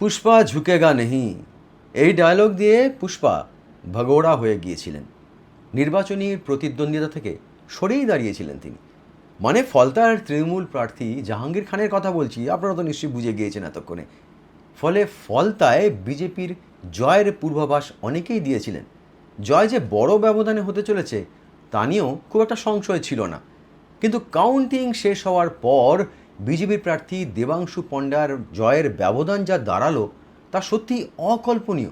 পুষ্পা ঝুঁকেগা নেহি, এই ডায়লগ দিয়ে পুষ্পা ভগোড়া হয়ে গিয়েছিলেন। নির্বাচনী প্রতিদ্বন্দ্বিতা থেকে সরেই দাঁড়িয়েছিলেন তিনি। মানে ফলতার তৃণমূল প্রার্থী জাহাঙ্গীর খানের কথা বলছি, আপনারা তো নিশ্চয়ই বুঝে গিয়েছেন এতক্ষণে। ফলে ফলতায় বিজেপির জয়ের পূর্বাভাস অনেকেই দিয়েছিলেন। জয় যে বড় ব্যবধানে হতে চলেছে তা নিয়েও খুব একটা সংশয় ছিল না। কিন্তু কাউন্টিং শেষ হওয়ার পর বিজেপির প্রার্থী দেবাংশু পণ্ডার জয়ের ব্যবধান যা দাঁড়ালো তা সত্যি অকল্পনীয়।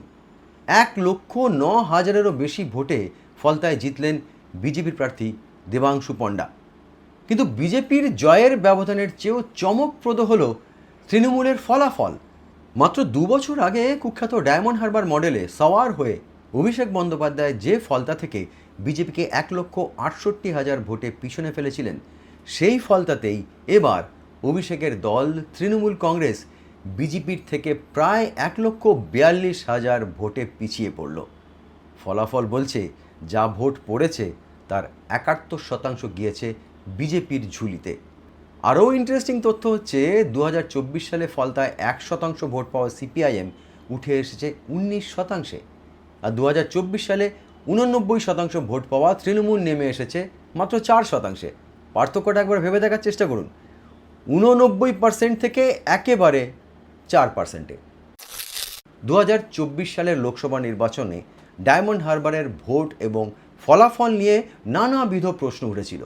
1,09,000-এরও বেশি ভোটে ফলতায় জিতলেন বিজেপির প্রার্থী দেবাংশু পণ্ডা। কিন্তু বিজেপির জয়ের ব্যবধানের চেয়েও চমকপ্রদ হল তৃণমূলের ফলাফল। মাত্র 2 বছর আগে কুখ্যাত ডায়মন্ড হারবার মডেলে সওয়ার হয়ে অভিষেক বন্দ্যোপাধ্যায় যে ফলতা থেকে বিজেপিকে 1,68,000 ভোটে পিছনে ফেলেছিলেন, সেই ফলতাতেই এবার অভিষেকের দল তৃণমূল কংগ্রেস বিজেপির থেকে প্রায় 1,42,000 ভোটে পিছিয়ে পড়ল। ফলাফল বলছে যা ভোট পড়েছে তার 71% গিয়েছে বিজেপির ঝুলিতে। আরও ইন্টারেস্টিং তথ্য হচ্ছে 2024 সালে ফলতায় 1% ভোট পাওয়া সিপিআইএম উঠে এসেছে 19%, আর 2024 সালে 89% ভোট পাওয়া তৃণমূল নেমে এসেছে মাত্র 4%। পার্থক্যটা একবার ভেবে দেখার চেষ্টা করুন, 89% থেকে একেবারে 4%-এ। 2024 সালের লোকসভা নির্বাচনে ডায়মন্ড হারবারের ভোট এবং ফলাফল নিয়ে নানাবিধ প্রশ্ন উঠেছিল।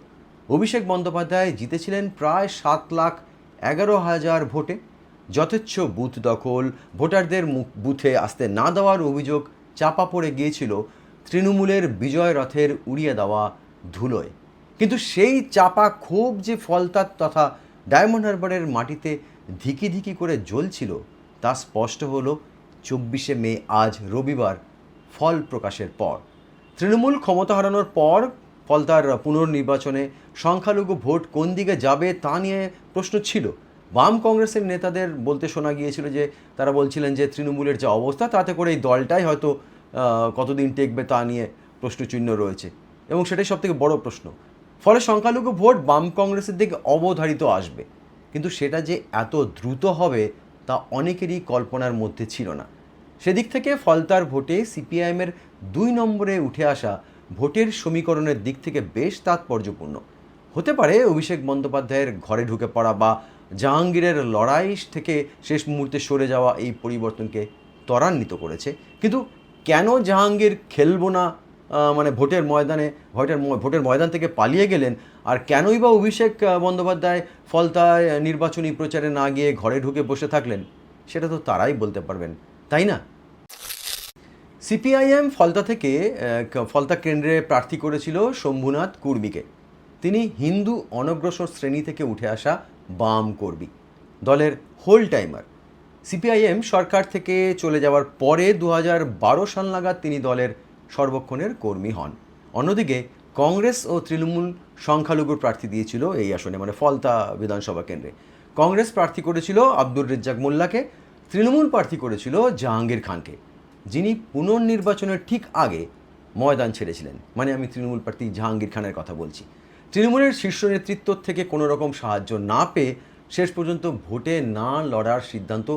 অভিষেক বন্দ্যোপাধ্যায় জিতেছিলেন প্রায় 7,11,000 ভোটে। যথেচ্ছ বুথ দখল, ভোটারদের বুথে আসতে না দেওয়ার অভিযোগ চাপা পড়ে গিয়েছিল তৃণমূলের বিজয় রথের উড়িয়ে দেওয়া ধুলোয়। কিন্তু সেই চাপা ক্ষোভ যে ফলতার তথা ডায়মন্ড হারবারের মাটিতে ধিকি ধিকি করে জ্বলছিল তা স্পষ্ট হলো 24শে মে, আজ রবিবার, ফল প্রকাশের পর। তৃণমূল ক্ষমতা হারানোর পর ফলতার পুনর্নির্বাচনে সংখ্যালঘু ভোট কোন দিকে যাবে তা নিয়ে প্রশ্ন ছিল। বাম কংগ্রেসের নেতাদের বলতে শোনা গিয়েছিল যে তারা বলছিলেন যে তৃণমূলের যে অবস্থা তাতে করে এই দলটাই হয়তো কতদিন টেকবে তা নিয়ে প্রশ্নচিহ্ন রয়েছে, এবং সেটাই সবথেকে বড় প্রশ্ন। ফলে সংখ্যালঘু ভোট বাম কংগ্রেসের দিকে অবধারিত আসবে, কিন্তু সেটা যে এত দ্রুত হবে তা অনেকেরই কল্পনার মধ্যে ছিল না। সেদিক থেকে ফলতার ভোটে সিপিআইএমের 2 নম্বরে উঠে আসা ভোটের সমীকরণের দিক থেকে বেশ তাৎপর্যপূর্ণ। হতে পারে অভিষেক বন্দ্যোপাধ্যায়ের ঘরে ঢুকে পড়া বা জাহাঙ্গীরের লড়াই থেকে শেষ মুহূর্তে সরে যাওয়া এই পরিবর্তনকে ত্বরান্বিত করেছে। কিন্তু কেন জাহাঙ্গীর খেলবো না, মানে ভোটের ময়দান থেকে পালিয়ে গেলেন, আর কেনই বা অভিষেক বন্দ্যোপাধ্যায় ফলতায় নির্বাচনী প্রচারে না গিয়ে ঘরে ঢুকে বসে থাকলেন, সেটা তো তারাই বলতে পারবেন, তাই না? সিপিআইএম ফলতা কেন্দ্রে প্রার্থী করেছিল শম্ভুনাথ কুর্মীকে। তিনি হিন্দু অনগ্রসর শ্রেণী থেকে উঠে আসা বাম কর্মী, দলের হোল টাইমার। সিপিআইএম সরকার থেকে চলে যাওয়ার পরে 2012 সাল নাগাদ তিনি দলের সর্বক্ষণের কর্মী হন। অন্যদিকে কংগ্রেস ও তৃণমূল সংখ্যালঘুর প্রার্থী দিয়েছিল এই আসনে, মানে ফলতা বিধানসভা কেন্দ্রে। কংগ্রেস প্রার্থী করেছিল আব্দুর রেজ্জাক মোল্লাকে, তৃণমূল প্রার্থী করেছিল জাহাঙ্গীর খানকে, যিনি পুনর্নির্বাচনের ঠিক আগে ময়দান ছেড়েছিলেন। মানে আমি তৃণমূল প্রার্থী জাহাঙ্গীর খানের কথা বলছি। তৃণমূলের শীর্ষ নেতৃত্ব থেকে কোনো রকম সাহায্য না পেয়ে শেষ পর্যন্ত ভোটে না লড়ার সিদ্ধান্ত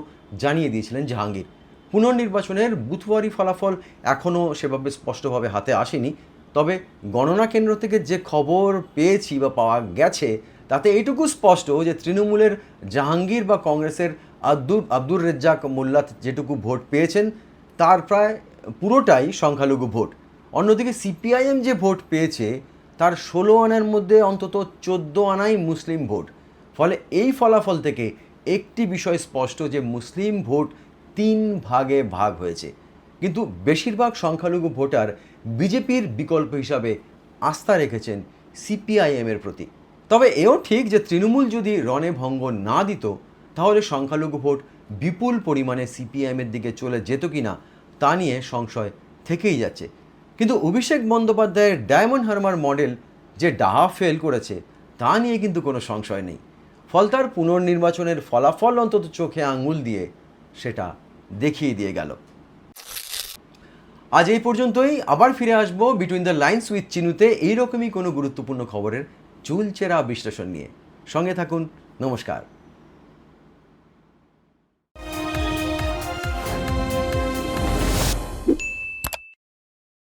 জানিয়ে দিয়েছিলেন জাহাঙ্গীর। পুনর্নির্বাচনের বুথওয়ারি ফলাফল এখনও সেভাবে স্পষ্টভাবে হাতে আসেনি, তবে গণনা কেন্দ্র থেকে যে খবর পেয়েছি বা পাওয়া গেছে তাতে এইটুকু স্পষ্ট যে তৃণমূলের জাহাঙ্গীর বা কংগ্রেসের আব্দুর রেজ্জাক মোল্লা যেটুকু ভোট পেয়েছেন তার প্রায় পুরোটাই সংখ্যালঘু ভোট। অন্যদিকে সিপিআইএম যে ভোট পেয়েছে তার 16 আনার মধ্যে অন্তত 14 আনাই মুসলিম ভোট। ফলে এই ফলাফল থেকে একটি বিষয় স্পষ্ট যে মুসলিম ভোট 3 ভাগে ভাগ হয়েছে, কিন্তু বেশিরভাগ সংখ্যালঘু ভোটার বিজেপির বিকল্প হিসাবে আস্থা রেখেছেন সিপিআইএমের প্রতি। তবে এও ঠিক যে তৃণমূল যদি রণে ভঙ্গ না দিত তাহলে সংখ্যালঘু ভোট বিপুল পরিমাণে সিপিআইএমের দিকে চলে যেত কিনা তা নিয়ে সংশয় থেকেই যাচ্ছে। কিন্তু অভিষেক বন্দ্যোপাধ্যায়ের ডায়মন্ড হারবার মডেল যে ডাহা ফেল করেছে তা নিয়ে কিন্তু কোনো সংশয় নেই। ফলতার পুনর্নির্বাচনের ফলাফল অন্তত চোখে আঙুল দিয়ে সেটা দেখিয়ে দিয়ে গেল। আজ এই পর্যন্তই। আবার ফিরে আসবো বিটুইন দ্য লাইন্স উইথ চিনুতে এইরকমই কোনো গুরুত্বপূর্ণ খবরের চুলচেরা বিশ্লেষণ নিয়ে। সঙ্গে থাকুন। নমস্কার।